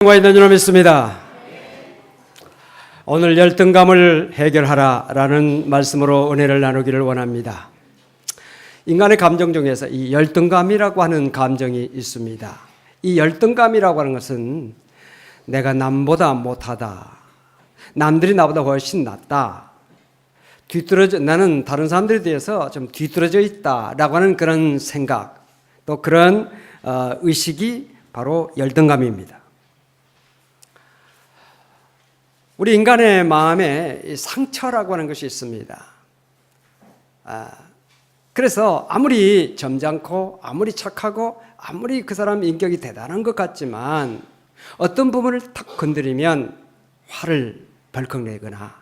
과 있는 줄 믿습니다. 오늘 열등감을 해결하라라는 말씀으로 은혜를 나누기를 원합니다. 인간의 감정 중에서 이 열등감이라고 하는 감정이 있습니다. 이 열등감이라고 하는 것은 내가 남보다 못하다, 남들이 나보다 훨씬 낫다, 나는 다른 사람들에 대해서 좀 뒤떨어져 있다라고 하는 그런 생각, 또 그런 의식이 바로 열등감입니다. 우리 인간의 마음에 상처라고 하는 것이 있습니다. 그래서 아무리 점잖고 아무리 착하고 아무리 그 사람 인격이 대단한 것 같지만 어떤 부분을 탁 건드리면 화를 벌컥 내거나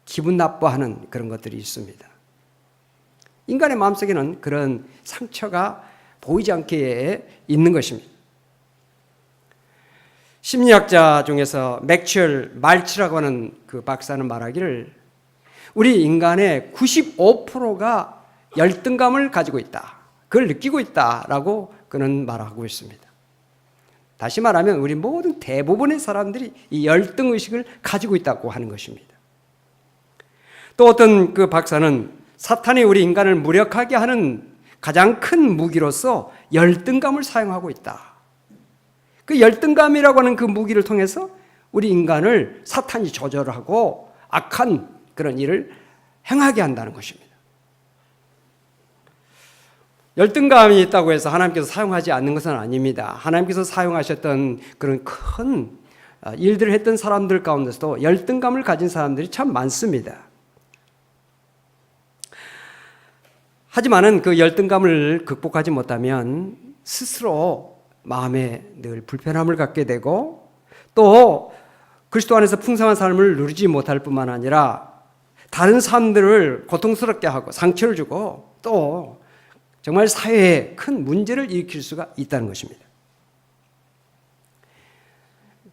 기분 나빠하는 그런 것들이 있습니다. 인간의 마음속에는 그런 상처가 보이지 않게 있는 것입니다. 심리학자 중에서 맥추얼 말치라고 하는 그 박사는 말하기를 우리 인간의 95%가 열등감을 가지고 있다, 그걸 느끼고 있다라고 그는 말하고 있습니다. 다시 말하면 우리 모든 대부분의 사람들이 이 열등의식을 가지고 있다고 하는 것입니다. 또 어떤 그 박사는 사탄이 우리 인간을 무력하게 하는 가장 큰 무기로서 열등감을 사용하고 있다. 그 열등감이라고 하는 그 무기를 통해서 우리 인간을 사탄이 조절하고 악한 그런 일을 행하게 한다는 것입니다. 열등감이 있다고 해서 하나님께서 사용하지 않는 것은 아닙니다. 하나님께서 사용하셨던 그런 큰 일들을 했던 사람들 가운데서도 열등감을 가진 사람들이 참 많습니다. 하지만은 그 열등감을 극복하지 못하면 스스로 마음에 늘 불편함을 갖게 되고 또 그리스도 안에서 풍성한 삶을 누리지 못할 뿐만 아니라 다른 사람들을 고통스럽게 하고 상처를 주고 또 정말 사회에 큰 문제를 일으킬 수가 있다는 것입니다.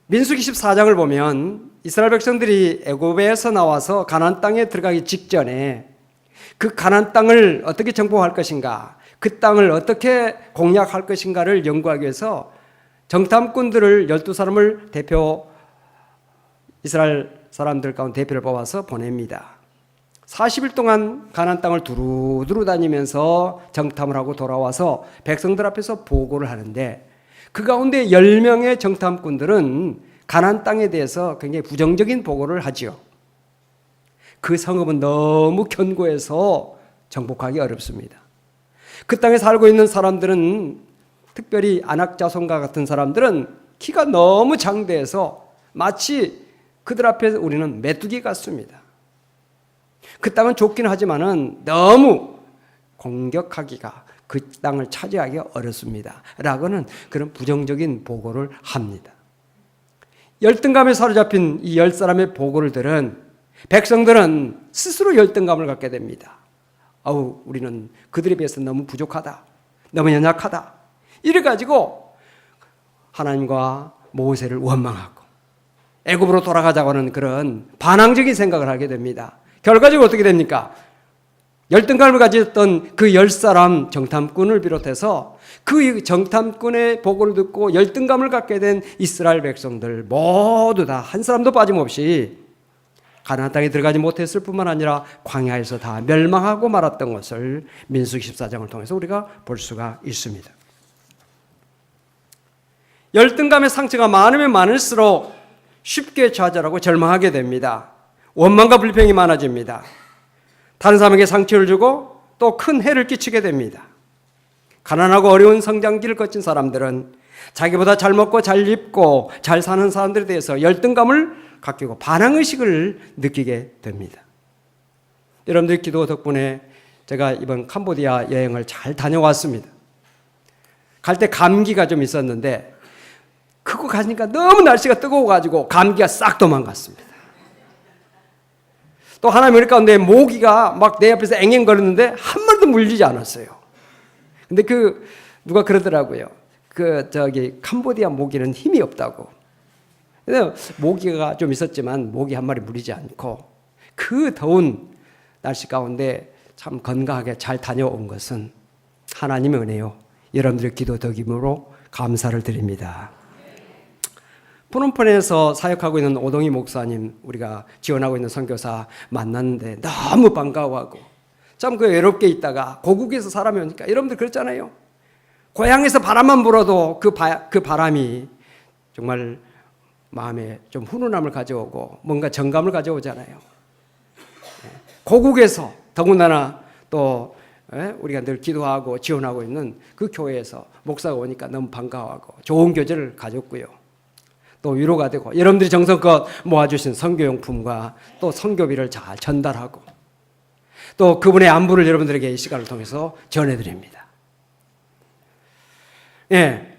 민수기 14장을 보면 이스라엘 백성들이 애굽에서 나와서 가나안 땅에 들어가기 직전에 그 가나안 땅을 어떻게 정복할 것인가, 그 땅을 어떻게 공략할 것인가를 연구하기 위해서 정탐꾼들을 12사람을 이스라엘 사람들 가운데 대표를 뽑아서 보냅니다. 40일 동안 가나안 땅을 두루두루 다니면서 정탐을 하고 돌아와서 백성들 앞에서 보고를 하는데 그 가운데 10명의 정탐꾼들은 가나안 땅에 대해서 굉장히 부정적인 보고를 하지요. 그 성읍은 너무 견고해서 정복하기 어렵습니다. 그 땅에 살고 있는 사람들은, 특별히 안악자손과 같은 사람들은 키가 너무 장대해서 마치 그들 앞에 우리는 메뚜기 같습니다. 그 땅은 좋긴 하지만은 너무 공격하기가, 그 땅을 차지하기가 어렵습니다 라고는 그런 부정적인 보고를 합니다. 열등감에 사로잡힌 이 10사람의 보고를 들은 백성들은 스스로 열등감을 갖게 됩니다. 우리는 그들에 비해서 너무 부족하다, 너무 연약하다, 이래가지고 하나님과 모세를 원망하고 애굽으로 돌아가자고 하는 그런 반항적인 생각을 하게 됩니다. 결과적으로 어떻게 됩니까? 열등감을 가졌던 그 10사람 정탐꾼을 비롯해서 그 정탐꾼의 보고를 듣고 열등감을 갖게 된 이스라엘 백성들 모두 다 한 사람도 빠짐없이 가나안 땅에 들어가지 못했을 뿐만 아니라 광야에서 다 멸망하고 말았던 것을 민수기 14장을 통해서 우리가 볼 수가 있습니다. 열등감의 상처가 많으면 많을수록 쉽게 좌절하고 절망하게 됩니다. 원망과 불평이 많아집니다. 다른 사람에게 상처를 주고 또 큰 해를 끼치게 됩니다. 가난하고 어려운 성장기를 거친 사람들은 자기보다 잘 먹고 잘 입고 잘 사는 사람들에 대해서 열등감을 갖고 반항의식을 느끼게 됩니다. 여러분들 기도 덕분에 제가 이번 캄보디아 여행을 잘 다녀왔습니다. 갈 때 감기가 좀 있었는데 그거 가니까 너무 날씨가 뜨거워가지고 감기가 싹 도망갔습니다. 또 하나님 은혜 가운데 모기가 막 내 옆에서 앵앵거리는데 한 마리도 물리지 않았어요. 근데 누가 그러더라고요. 캄보디아 모기는 힘이 없다고. 모기가 좀 있었지만 모기 한 마리 물리지 않고 그 더운 날씨 가운데 참 건강하게 잘 다녀온 것은 하나님의 은혜요. 여러분들의 기도 덕임으로 감사를 드립니다. 프놈펜에서 사역하고 있는 오동희 목사님, 우리가 지원하고 있는 선교사 만났는데 너무 반가워하고 참 그 외롭게 있다가 고국에서 사람이 오니까 여러분들 그렇잖아요. 고향에서 바람만 불어도 그 바람이 정말 마음에 좀 훈훈함을 가져오고 뭔가 정감을 가져오잖아요. 고국에서 더군다나 또 우리가 늘 기도하고 지원하고 있는 그 교회에서 목사가 오니까 너무 반가워하고 좋은 교제를 가졌고요. 또 위로가 되고 여러분들이 정성껏 모아주신 선교용품과 또 선교비를 잘 전달하고 또 그분의 안부를 여러분들에게 이 시간을 통해서 전해드립니다. 예.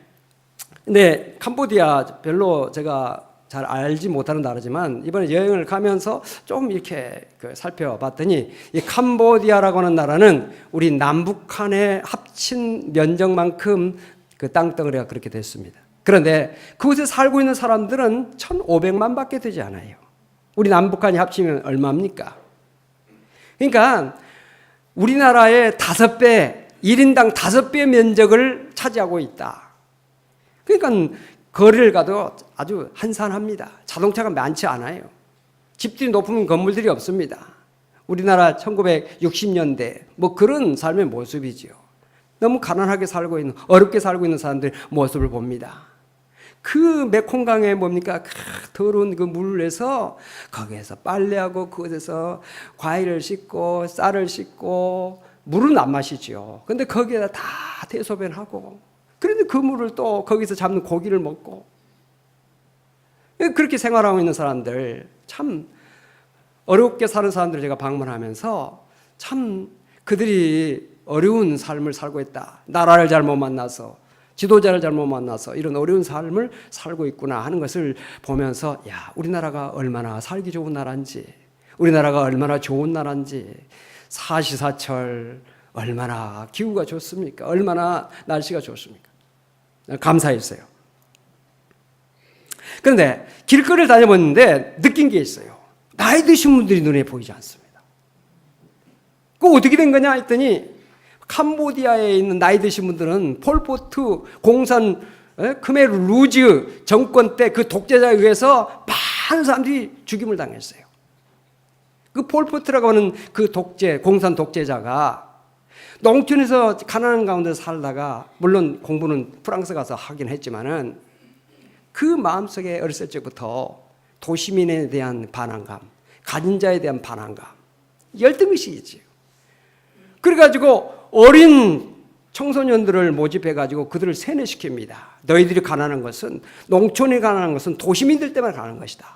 근데 캄보디아 별로 제가 잘 알지 못하는 나라지만 이번에 여행을 가면서 좀 이렇게 살펴봤더니 이 캄보디아라고 하는 나라는 우리 남북한의 합친 면적만큼 그 땅덩어리가 그렇게 됐습니다. 그런데 그곳에 살고 있는 사람들은 1,500만 밖에 되지 않아요. 우리 남북한이 합치면 얼마입니까? 그러니까 우리나라의 5배, 1인당 5배 면적을 차지하고 있다. 그러니까 거리를 가도 아주 한산합니다. 자동차가 많지 않아요. 집들이 높은 건물들이 없습니다. 우리나라 1960년대 뭐 그런 삶의 모습이지요. 너무 가난하게 살고 있는, 어렵게 살고 있는 사람들의 모습을 봅니다. 그 메콩강에 뭡니까? 더러운 그 물에서 거기에서 빨래하고 그곳에서 과일을 씻고 쌀을 씻고 물은 안 마시죠. 근데 거기에다 다 대소변하고 그런데 그 물을 또 거기서 잡는 고기를 먹고 그렇게 생활하고 있는 사람들, 참 어렵게 사는 사람들을 제가 방문하면서 참 그들이 어려운 삶을 살고 있다. 나라를 잘못 만나서, 지도자를 잘못 만나서 이런 어려운 삶을 살고 있구나 하는 것을 보면서 야, 우리나라가 얼마나 살기 좋은 나라인지, 우리나라가 얼마나 좋은 나라인지, 사시사철 얼마나 기후가 좋습니까? 얼마나 날씨가 좋습니까? 감사했어요. 그런데 길거리를 다녀봤는데 느낀 게 있어요. 나이 드신 분들이 눈에 보이지 않습니다. 그거 어떻게 된 거냐 했더니 캄보디아에 있는 나이 드신 분들은 폴포트 공산 크메르 루즈 정권 때 그 독재자에 의해서 많은 사람들이 죽임을 당했어요. 그 폴포트라고 하는 그 공산 독재자가 농촌에서 가난한 가운데 살다가 물론 공부는 프랑스 가서 하긴 했지만은 그 마음속에 어렸을 적부터 도시민에 대한 반항감, 가진 자에 대한 반항감, 열등의식이지요. 그래가지고 어린 청소년들을 모집해가지고 그들을 세뇌시킵니다. 너희들이 가난한 것은, 농촌이 가난한 것은 도시민들 때문에 가난한 것이다.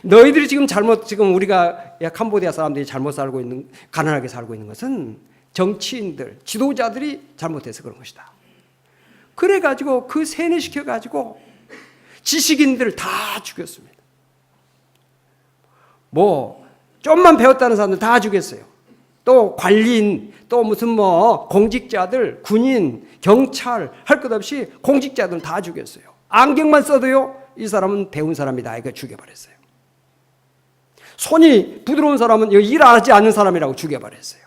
너희들이 지금 우리가 캄보디아 사람들이 잘못 살고 있는, 가난하게 살고 있는 것은 정치인들, 지도자들이 잘못해서 그런 것이다. 그래가지고 그 세뇌시켜가지고 지식인들을 다 죽였습니다. 뭐 좀만 배웠다는 사람들 다 죽였어요. 또 관리인, 또 무슨 공직자들, 군인, 경찰 할 것 없이 공직자들 다 죽였어요. 안경만 써도요, 이 사람은 배운 사람이다 이거 죽여버렸어요. 손이 부드러운 사람은 일 하지 않는 사람이라고 죽여버렸어요.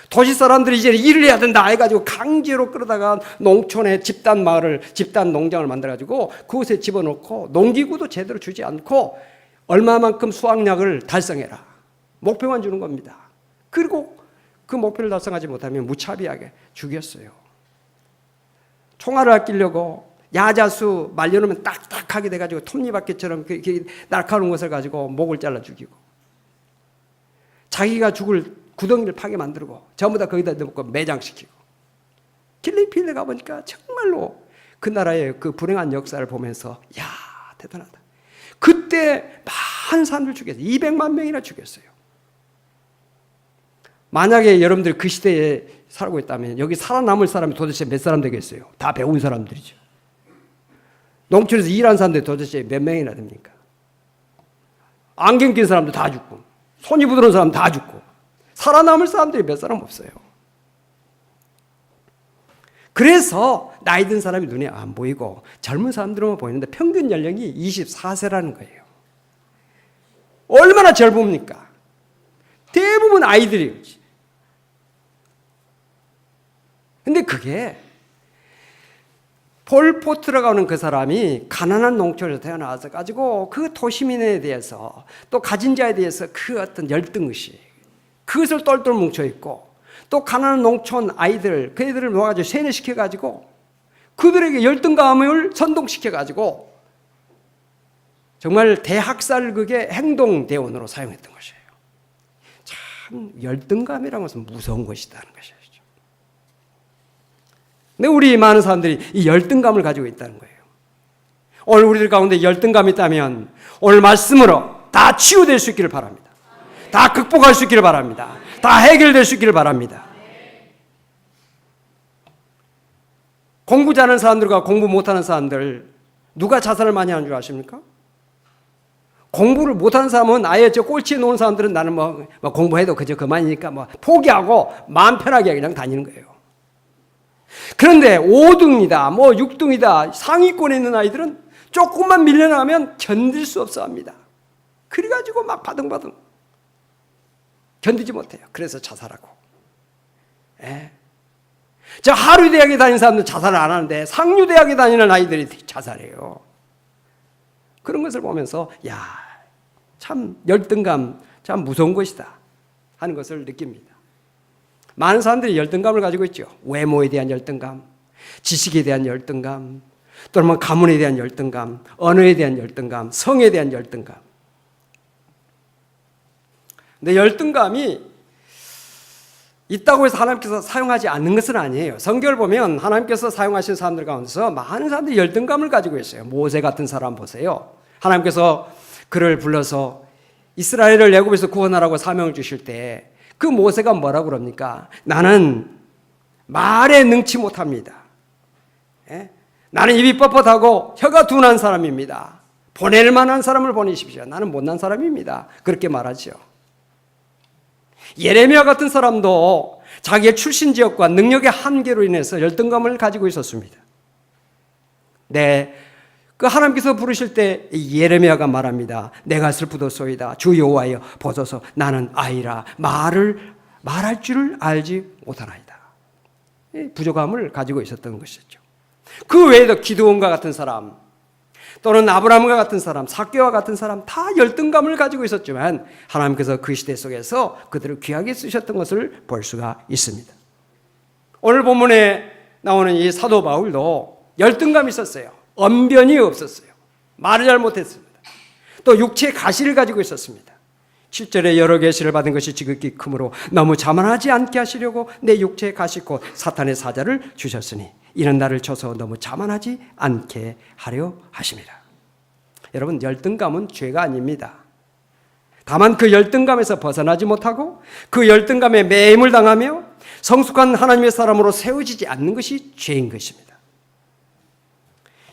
도시 사람들이 이제 일을 해야 된다 해가지고 강제로 끌어다가 농촌에 집단 마을을, 집단 농장을 만들어가지고 그곳에 집어넣고 농기구도 제대로 주지 않고 얼마만큼 수확량을 달성해라. 목표만 주는 겁니다. 그리고 그 목표를 달성하지 못하면 무차별하게 죽였어요. 총알을 아끼려고 야자수 말려놓으면 딱딱하게 돼가지고 톱니바퀴처럼 날카로운 것을 가지고 목을 잘라 죽이고 자기가 죽을 구덩이를 파게 만들고 전부 다 거기다 넣고 매장시키고 필리핀에 가보니까 정말로 그 나라의 그 불행한 역사를 보면서 야 대단하다. 그때 많은 사람들 죽였어요. 200만 명이나 죽였어요. 만약에 여러분들이 그 시대에 살고 있다면 여기 살아남을 사람이 도대체 몇 사람 되겠어요? 다 배운 사람들이죠. 농촌에서 일하는 사람들이 도대체 몇 명이나 됩니까? 안경 낀 사람도 다 죽고 손이 부드러운 사람 다 죽고 살아남을 사람들이 몇 사람 없어요. 그래서 나이 든 사람이 눈에 안 보이고 젊은 사람들만 보이는데 평균 연령이 24세라는 거예요. 얼마나 젊습니까? 대부분 아이들이에요. 근데 그게 폴포트라고 하는 그 사람이 가난한 농촌에서 태어나서 가지고 그 도시민에 대해서 또 가진 자에 대해서 그 어떤 열등의식, 그것을 똘똘 뭉쳐있고, 또 가난한 농촌 아이들, 그 애들을 모아가지고 세뇌시켜가지고 그들에게 열등감을 선동시켜가지고 정말 대학살극의 행동대원으로 사용했던 것이에요. 참 열등감이라는 것은 무서운 것이라는 것이죠. 근데 우리 많은 사람들이 이 열등감을 가지고 있다는 거예요. 오늘 우리들 가운데 열등감이 있다면 오늘 말씀으로 다 치유될 수 있기를 바랍니다. 다 극복할 수 있기를 바랍니다. 다 해결될 수 있기를 바랍니다. 공부 잘하는 사람들과 공부 못하는 사람들, 누가 자살을 많이 하는 줄 아십니까? 공부를 못하는 사람은 아예 저 꼴찌에 놓은 사람들은 나는 뭐 공부해도 그저 그만이니까 뭐 포기하고 마음 편하게 그냥 다니는 거예요. 그런데 5등이다, 뭐 6등이다, 상위권에 있는 아이들은 조금만 밀려나면 견딜 수 없어 합니다. 그래가지고 막 바등바등 견디지 못해요. 그래서 자살하고. 저 하류대학에 다니는 사람들은 자살을 안 하는데 상류대학에 다니는 아이들이 자살해요. 그런 것을 보면서 야, 참 열등감 참 무서운 것이다 하는 것을 느낍니다. 많은 사람들이 열등감을 가지고 있죠. 외모에 대한 열등감, 지식에 대한 열등감, 또는 가문에 대한 열등감, 언어에 대한 열등감, 성에 대한 열등감. 근데 열등감이 있다고 해서 하나님께서 사용하지 않는 것은 아니에요. 성경을 보면 하나님께서 사용하신 사람들 가운데서 많은 사람들이 열등감을 가지고 있어요. 모세 같은 사람 보세요. 하나님께서 그를 불러서 이스라엘을 애굽에서 구원하라고 사명을 주실 때 그 모세가 뭐라고 그럽니까? 나는 말에 능치 못합니다. 나는 입이 뻣뻣하고 혀가 둔한 사람입니다. 보낼 만한 사람을 보내십시오. 나는 못난 사람입니다. 그렇게 말하죠. 예레미야 같은 사람도 자기의 출신 지역과 능력의 한계로 인해서 열등감을 가지고 있었습니다. 그 하나님께서 부르실 때 예레미야가 말합니다. 내가 슬프도소이다. 주 여호와여 보소서 나는 아이라 말할 줄을 알지 못하나이다. 부족함을 가지고 있었던 것이죠. 그 외에도 기드온과 같은 사람, 또는 아브라함과 같은 사람, 삭개와 같은 사람 다 열등감을 가지고 있었지만 하나님께서 그 시대 속에서 그들을 귀하게 쓰셨던 것을 볼 수가 있습니다. 오늘 본문에 나오는 이 사도 바울도 열등감이 있었어요. 언변이 없었어요. 말을 잘 못했습니다. 또 육체의 가시를 가지고 있었습니다. 7절에 여러 계시를 받은 것이 지극히 크므로 너무 자만하지 않게 하시려고 내 육체의 가시 곧 사탄의 사자를 주셨으니 이는 나를 쳐서 너무 자만하지 않게 하려 하심이라. 여러분, 열등감은 죄가 아닙니다. 다만 그 열등감에서 벗어나지 못하고 그 열등감에 매임을 당하며 성숙한 하나님의 사람으로 세워지지 않는 것이 죄인 것입니다.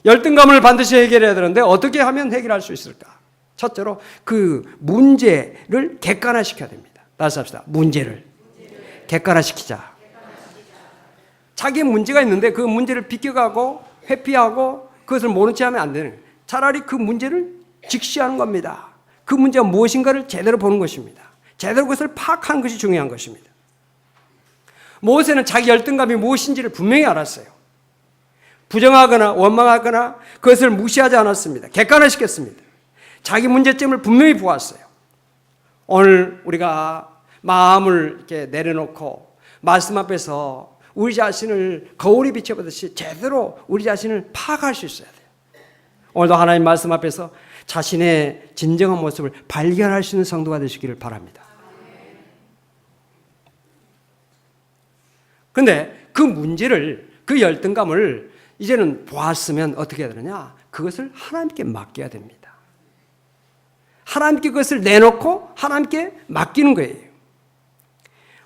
열등감을 반드시 해결해야 되는데 어떻게 하면 해결할 수 있을까? 첫째로 그 문제를 객관화시켜야 됩니다. 다시 합시다. 문제를 객관화시키자. 자기 문제가 있는데 그 문제를 비껴가고 회피하고 그것을 모른 채 하면 안 되는 거예요. 차라리 그 문제를 직시하는 겁니다. 그 문제가 무엇인가를 제대로 보는 것입니다. 제대로 그것을 파악하는 것이 중요한 것입니다. 모세는 자기 열등감이 무엇인지를 분명히 알았어요. 부정하거나 원망하거나 그것을 무시하지 않았습니다. 객관화시켰습니다. 자기 문제점을 분명히 보았어요. 오늘 우리가 마음을 이렇게 내려놓고 말씀 앞에서 우리 자신을 거울에 비춰보듯이 제대로 우리 자신을 파악할 수 있어야 돼요. 오늘도 하나님 말씀 앞에서 자신의 진정한 모습을 발견할 수 있는 성도가 되시기를 바랍니다. 그런데 그 문제를, 그 열등감을 이제는 보았으면 어떻게 해야 되느냐? 그것을 하나님께 맡겨야 됩니다. 하나님께 그것을 내놓고 하나님께 맡기는 거예요.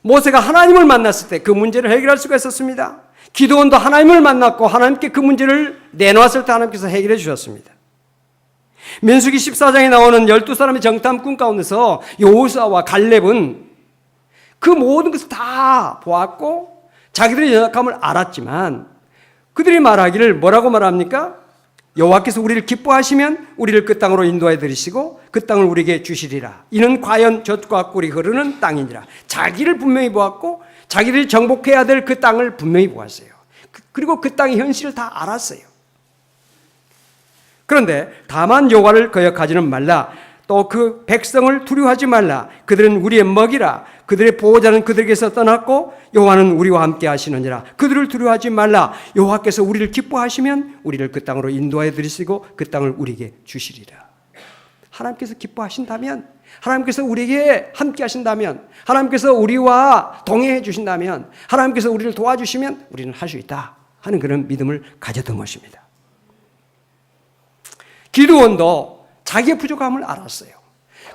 모세가 하나님을 만났을 때 그 문제를 해결할 수가 있었습니다. 기드온도 하나님을 만났고 하나님께 그 문제를 내놓았을 때 하나님께서 해결해 주셨습니다. 민수기 14장에 나오는 12사람의 정탐꾼 가운데서 여호수아와 갈렙은 그 모든 것을 다 보았고 자기들의 연약함을 알았지만 그들이 말하기를 뭐라고 말합니까? 여호와께서 우리를 기뻐하시면 우리를 그 땅으로 인도해 들이시고 그 땅을 우리에게 주시리라. 이는 과연 젖과 꿀이 흐르는 땅이니라. 자기를 분명히 보았고 자기들이 정복해야 될 그 땅을 분명히 보았어요. 그리고 그 땅의 현실을 다 알았어요. 그런데 다만 여호와를 거역하지는 말라. 또 그 백성을 두려워하지 말라. 그들은 우리의 먹이라. 그들의 보호자는 그들에게서 떠났고 여호와는 우리와 함께 하시느니라. 그들을 두려워하지 말라. 여호와께서 우리를 기뻐하시면 우리를 그 땅으로 인도하여 들이시고 그 땅을 우리에게 주시리라. 하나님께서 기뻐하신다면, 하나님께서 우리에게 함께 하신다면, 하나님께서 우리와 동행해 주신다면, 하나님께서 우리를 도와주시면 우리는 할 수 있다 하는 그런 믿음을 가졌던 것입니다. 기드온도 자기의 부족함을 알았어요.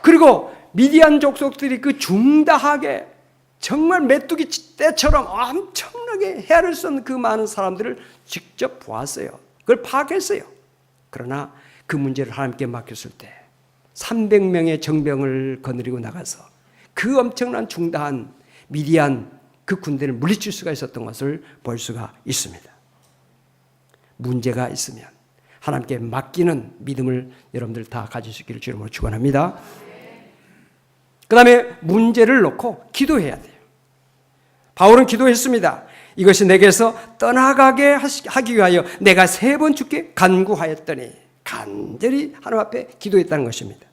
그리고 미디안 족속들이 그 중다하게 정말 메뚜기 떼처럼 엄청나게 헤아릴 수 없는 그 많은 사람들을 직접 보았어요. 그걸 파악했어요. 그러나 그 문제를 하나님께 맡겼을 때 300명의 정병을 거느리고 나가서 그 엄청난 중다한 미디안 그 군대를 물리칠 수가 있었던 것을 볼 수가 있습니다. 문제가 있으면 하나님께 맡기는 믿음을 여러분들 다 가질 수 있기를 주님으로 축원합니다. 그 다음에 문제를 놓고 기도해야 돼요. 바울은 기도했습니다. 이것이 내게서 떠나가게 하기 위하여 내가 3번 주께 간구하였더니, 간절히 하나님 앞에 기도했다는 것입니다.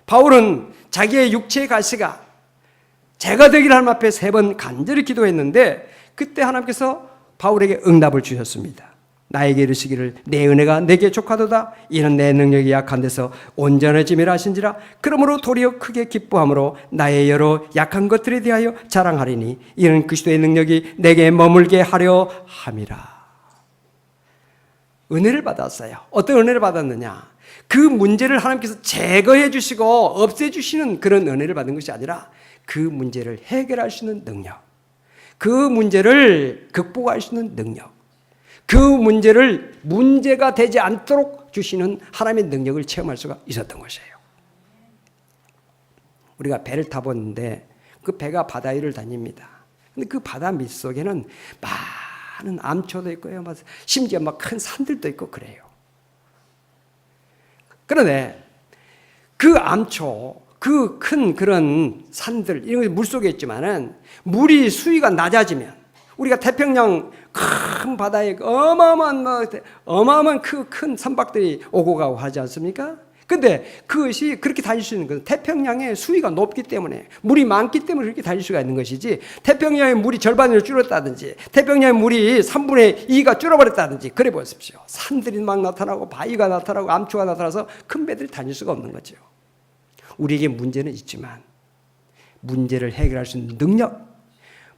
바울은 자기의 육체의 가시가 제가 되기를 하나님 앞에 3번 간절히 기도했는데 그때 하나님께서 바울에게 응답을 주셨습니다. 나에게 이르시기를 내 은혜가 내게 족하도다. 이는 내 능력이 약한 데서 온전해짐이라 하신지라. 그러므로 도리어 크게 기뻐함으로 나의 여러 약한 것들에 대하여 자랑하리니 이는 그리스도의 능력이 내게 머물게 하려 함이라. 은혜를 받았어요. 어떤 은혜를 받았느냐? 그 문제를 하나님께서 제거해 주시고 없애 주시는 그런 은혜를 받은 것이 아니라 그 문제를 해결할 수 있는 능력, 그 문제를 극복할 수 있는 능력, 그 문제를 문제가 되지 않도록 주시는 하나님의 능력을 체험할 수가 있었던 것이에요. 우리가 배를 타봤는데 그 배가 바다 위를 다닙니다. 근데 그 바다 밑속에는 많은 암초도 있고요. 심지어 막 큰 산들도 있고 그래요. 그런데 그 암초, 그 큰 그런 산들, 이런 게 물속에 있지만은 물이 수위가 낮아지면 우리가 태평양 큰 바다에 어마어마한 그 큰 선박들이 오고 가고 하지 않습니까? 근데 그것이 그렇게 다닐 수 있는 것은 태평양의 수위가 높기 때문에, 물이 많기 때문에 그렇게 다닐 수가 있는 것이지, 태평양의 물이 절반으로 줄었다든지 태평양의 물이 3분의 2가 줄어버렸다든지 그래 보십시오. 산들이 막 나타나고 바위가 나타나고 암초가 나타나서 큰 배들이 다닐 수가 없는 거죠. 우리에게 문제는 있지만 문제를 해결할 수 있는 능력,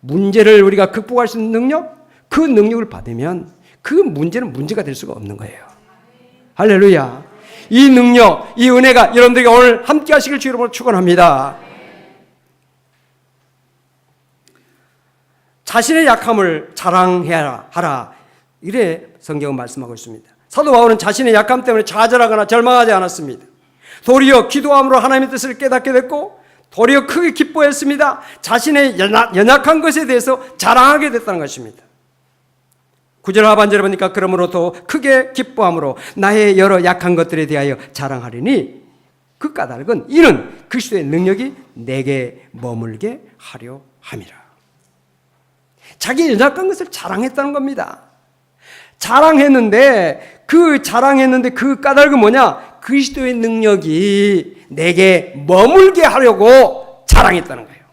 문제를 우리가 극복할 수 있는 능력, 그 능력을 받으면 그 문제는 문제가 될 수가 없는 거예요. 할렐루야. 이 능력, 이 은혜가 여러분들에게 오늘 함께 하시길 주님으로 축원합니다. 자신의 약함을 자랑해야 하라. 이래 성경은 말씀하고 있습니다. 사도 바울은 자신의 약함 때문에 좌절하거나 절망하지 않았습니다. 도리어 기도함으로 하나님의 뜻을 깨닫게 됐고 도리어 크게 기뻐했습니다. 자신의 연약한 것에 대해서 자랑하게 됐다는 것입니다. 9절 하반절에 보니까 그러므로 더 크게 기뻐함으로 나의 여러 약한 것들에 대하여 자랑하리니 그 까닭은 이는 그리스도의 능력이 내게 머물게 하려 함이라. 자기 연약한 것을 자랑했다는 겁니다. 자랑했는데 그 까닭은 뭐냐? 그리스도의 능력이 내게 머물게 하려고 자랑했다는 거예요.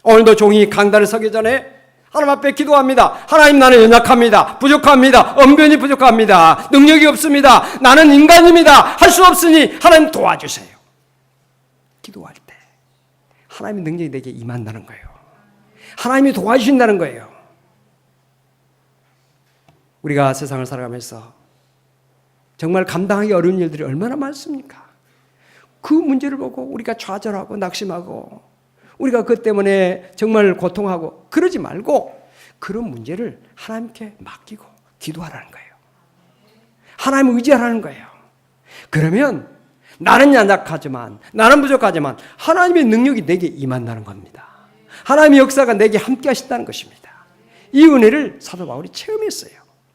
오늘도 종이 강단에 서기 전에 하나님 앞에 기도합니다. 하나님, 나는 연약합니다. 부족합니다. 언변이 부족합니다. 능력이 없습니다. 나는 인간입니다. 할 수 없으니 하나님 도와주세요. 기도할 때 하나님의 능력이 내게 임한다는 거예요. 하나님이 도와주신다는 거예요. 우리가 세상을 살아가면서 정말 감당하기 어려운 일들이 얼마나 많습니까? 그 문제를 보고 우리가 좌절하고 낙심하고 우리가 그것 때문에 정말 고통하고 그러지 말고 그런 문제를 하나님께 맡기고 기도하라는 거예요. 하나님을 의지하라는 거예요. 그러면 나는 연약하지만, 나는 부족하지만 하나님의 능력이 내게 임한다는 겁니다. 하나님의 역사가 내게 함께 하신다는 것입니다. 이 은혜를 사도 바울이 체험했어요.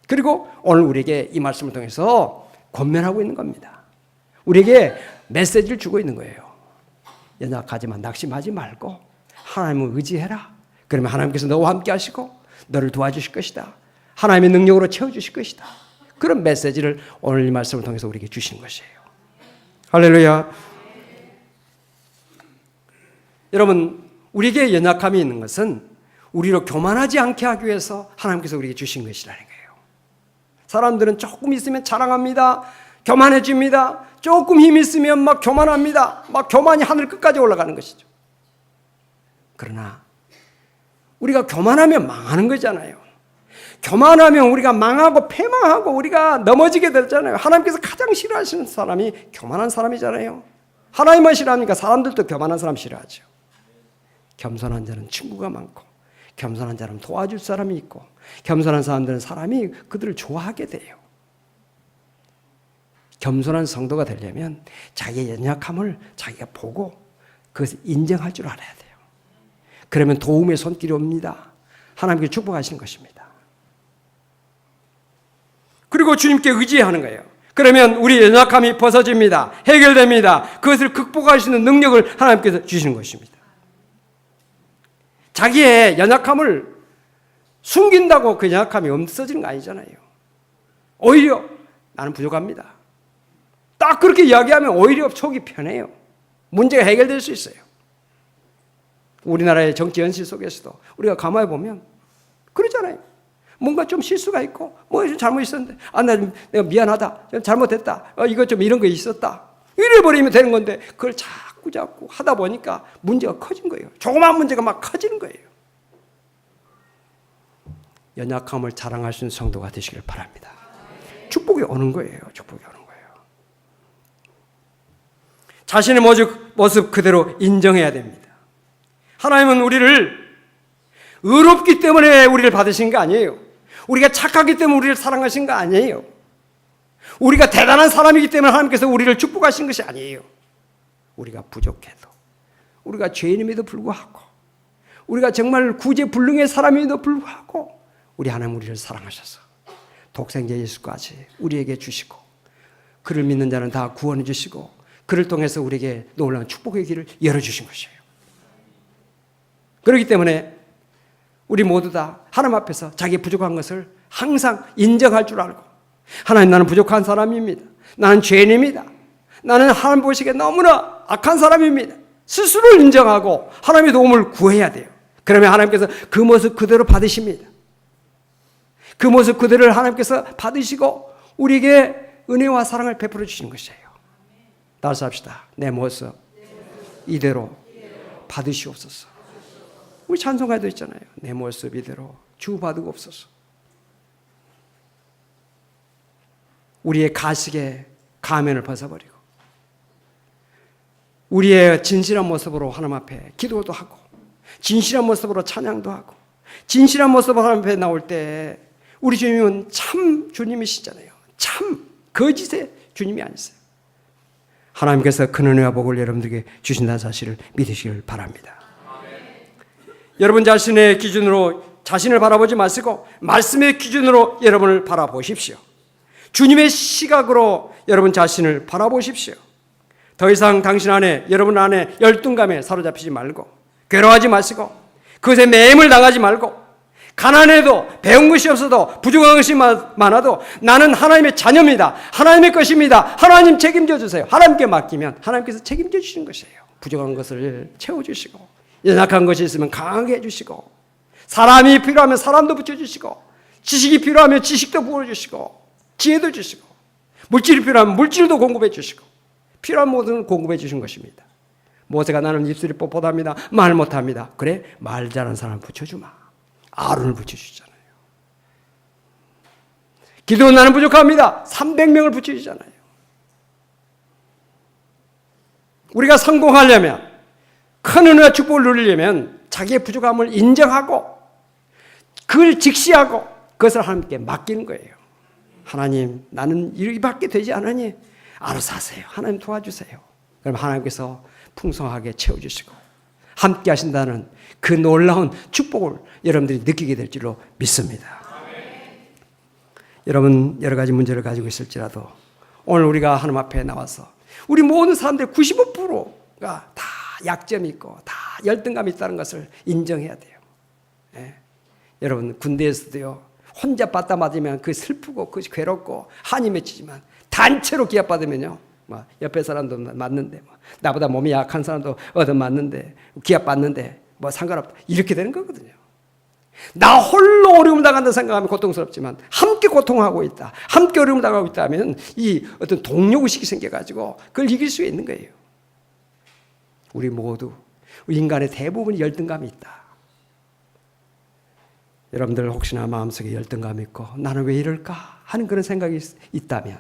그리고 오늘 우리에게 이 말씀을 통해서 권면하고 있는 겁니다. 우리에게 메시지를 주고 있는 거예요. 연약하지만 낙심하지 말고 하나님을 의지해라. 그러면 하나님께서 너와 함께 하시고 너를 도와주실 것이다. 하나님의 능력으로 채워주실 것이다. 그런 메시지를 오늘 이 말씀을 통해서 우리에게 주신 것이에요. 할렐루야. 여러분, 우리에게 연약함이 있는 것은 우리로 교만하지 않게 하기 위해서 하나님께서 우리에게 주신 것이라는 거예요. 사람들은 조금 있으면 자랑합니다. 교만해집니다. 조금 힘 있으면 막 교만합니다. 막 교만이 하늘 끝까지 올라가는 것이죠. 그러나 우리가 교만하면 망하는 거잖아요. 교만하면 우리가 망하고 패망하고 우리가 넘어지게 되잖아요. 하나님께서 가장 싫어하시는 사람이 교만한 사람이잖아요. 하나님만 싫어합니까? 사람들도 교만한 사람 싫어하죠. 겸손한 자는 친구가 많고, 겸손한 자는 도와줄 사람이 있고, 겸손한 사람들은 사람이 그들을 좋아하게 돼요. 겸손한 성도가 되려면 자기의 연약함을 자기가 보고 그것을 인정할 줄 알아야 돼요. 그러면 도움의 손길이 옵니다. 하나님께 축복하시는 것입니다. 그리고 주님께 의지하는 거예요. 그러면 우리 연약함이 벗어집니다. 해결됩니다. 그것을 극복할 수 있는 능력을 하나님께서 주시는 것입니다. 자기의 연약함을 숨긴다고 그 연약함이 없어지는 거 아니잖아요. 오히려 나는 부족합니다. 딱 그렇게 이야기하면 오히려 속이 편해요. 문제가 해결될 수 있어요. 우리나라의 정치 현실 속에서도 우리가 가만히 보면 그러잖아요. 뭔가 좀 실수가 있고 뭐 좀 잘못 있었는데 내가 미안하다. 좀 잘못했다. 이거 좀 이런 거 있었다. 이래버리면 되는 건데 그걸 자꾸 하다 보니까 문제가 커진 거예요. 조그마한 문제가 막 커지는 거예요. 연약함을 자랑할 수 있는 성도가 되시길 바랍니다. 축복이 오는 거예요. 축복이 오는 거예요. 자신의 모습 그대로 인정해야 됩니다. 하나님은 우리를 의롭기 때문에 우리를 받으신 거 아니에요. 우리가 착하기 때문에 우리를 사랑하신 거 아니에요. 우리가 대단한 사람이기 때문에 하나님께서 우리를 축복하신 것이 아니에요. 우리가 부족해도, 우리가 죄인임에도 불구하고, 우리가 정말 구제불능의 사람임에도 불구하고 우리 하나님 우리를 사랑하셔서 독생자 예수까지 우리에게 주시고, 그를 믿는 자는 다 구원해 주시고, 그를 통해서 우리에게 놀라운 축복의 길을 열어주신 것이에요. 그렇기 때문에 우리 모두 다 하나님 앞에서 자기 부족한 것을 항상 인정할 줄 알고, 하나님, 나는 부족한 사람입니다. 나는 죄인입니다. 나는 하나님 보시기에 너무나 악한 사람입니다. 스스로를 인정하고 하나님의 도움을 구해야 돼요. 그러면 하나님께서 그 모습 그대로 받으십니다. 그 모습 그대로를 하나님께서 받으시고 우리에게 은혜와 사랑을 베풀어 주시는 것이에요. 따라서 합시다. 내 모습 이대로 받으시옵소서. 우리 찬송가에도 있잖아요. 내 모습 이대로 주받으옵소서. 우리의 가식의 가면을 벗어버리고 우리의 진실한 모습으로 하나님 앞에 기도도 하고, 진실한 모습으로 찬양도 하고, 진실한 모습으로 하나님 앞에 나올 때 우리 주님은 참 주님이시잖아요. 참 거짓의 주님이 아니세요. 하나님께서 큰 은혜와 복을 여러분들에게 주신다는 사실을 믿으시길 바랍니다. 여러분 자신의 기준으로 자신을 바라보지 마시고 말씀의 기준으로 여러분을 바라보십시오. 주님의 시각으로 여러분 자신을 바라보십시오. 더 이상 당신 안에, 여러분 안에 열등감에 사로잡히지 말고, 괴로워하지 마시고, 그것에 매임을 당하지 말고, 가난해도, 배운 것이 없어도, 부족한 것이 많아도 나는 하나님의 자녀입니다. 하나님의 것입니다. 하나님 책임져 주세요. 하나님께 맡기면 하나님께서 책임져 주시는 것이에요. 부족한 것을 채워주시고, 연약한 것이 있으면 강하게 해주시고, 사람이 필요하면 사람도 붙여주시고, 지식이 필요하면 지식도 부어주시고, 지혜도 주시고, 물질이 필요하면 물질도 공급해 주시고, 필요한 모든 공급해 주신 것입니다. 모세가 나는 입술이 뻣뻣합니다. 말 못합니다. 그래, 말 잘하는 사람 붙여주마. 아론을 붙여주잖아요. 기도는 나는 부족합니다. 300명을 붙여주잖아요. 우리가 성공하려면, 큰 은혜와 축복을 누리려면 자기의 부족함을 인정하고 그걸 직시하고 그것을 하나님께 맡기는 거예요. 하나님, 나는 이밖에 되지 않으니 알아서 하세요. 하나님 도와주세요. 그럼 하나님께서 풍성하게 채워주시고 함께 하신다는 그 놀라운 축복을 여러분들이 느끼게 될 줄로 믿습니다. 여러분 여러 가지 문제를 가지고 있을지라도 오늘 우리가 하나님 앞에 나와서 우리 모든 사람들 95%가 다 약점이 있고 다 열등감이 있다는 것을 인정해야 돼요. 예. 여러분 군대에서도요, 혼자 받다 맞으면 그 슬프고 그 괴롭고 한이 맺히지만 단체로 기합 받으면요, 뭐 옆에 사람도 맞는데, 뭐 나보다 몸이 약한 사람도 얻어 맞는데, 기합 받는데 뭐 상관없다, 이렇게 되는 거거든요. 나 홀로 어려움 당한다 생각하면 고통스럽지만 함께 고통하고 있다, 함께 어려움 당하고 있다면 이 어떤 동료의식이 생겨가지고 그걸 이길 수 있는 거예요. 우리 모두, 인간의 대부분이 열등감이 있다. 여러분들 혹시나 마음속에 열등감이 있고 나는 왜 이럴까 하는 그런 생각이 있다면,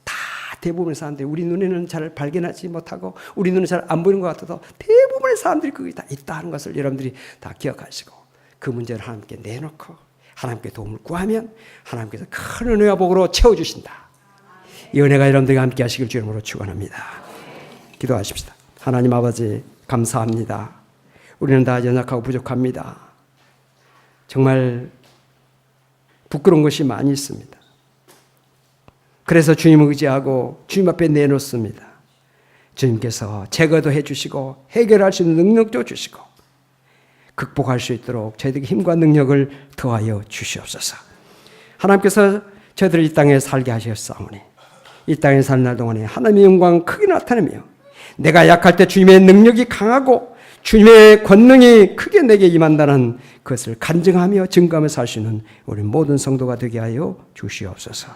다 대부분의 사람들이 우리 눈에는 잘 발견하지 못하고 우리 눈에 잘 안 보이는 것 같아도 대부분의 사람들이 그게 다 있다 하는 것을 여러분들이 다 기억하시고, 그 문제를 하나님께 내놓고 하나님께 도움을 구하면 하나님께서 큰 은혜와 복으로 채워주신다. 이 은혜가 여러분들과 함께 하시길 주 이름으로 축원합니다. 기도하십시다. 하나님 아버지, 감사합니다. 우리는 다 연약하고 부족합니다. 정말 부끄러운 것이 많이 있습니다. 그래서 주님을 의지하고 주님 앞에 내놓습니다. 주님께서 제거도 해주시고 해결할 수 있는 능력도 주시고 극복할 수 있도록 저희들에게 힘과 능력을 더하여 주시옵소서. 하나님께서 저희들을 이 땅에 살게 하셨사오니 이 땅에 사는 날 동안에 하나님의 영광 크게 나타내며 내가 약할 때 주님의 능력이 강하고 주님의 권능이 크게 내게 임한다는 것을 간증하며 증거하며 살 수 있는 우리 모든 성도가 되게 하여 주시옵소서.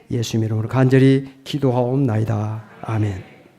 예수님 이름으로 간절히 기도하옵나이다. 아멘.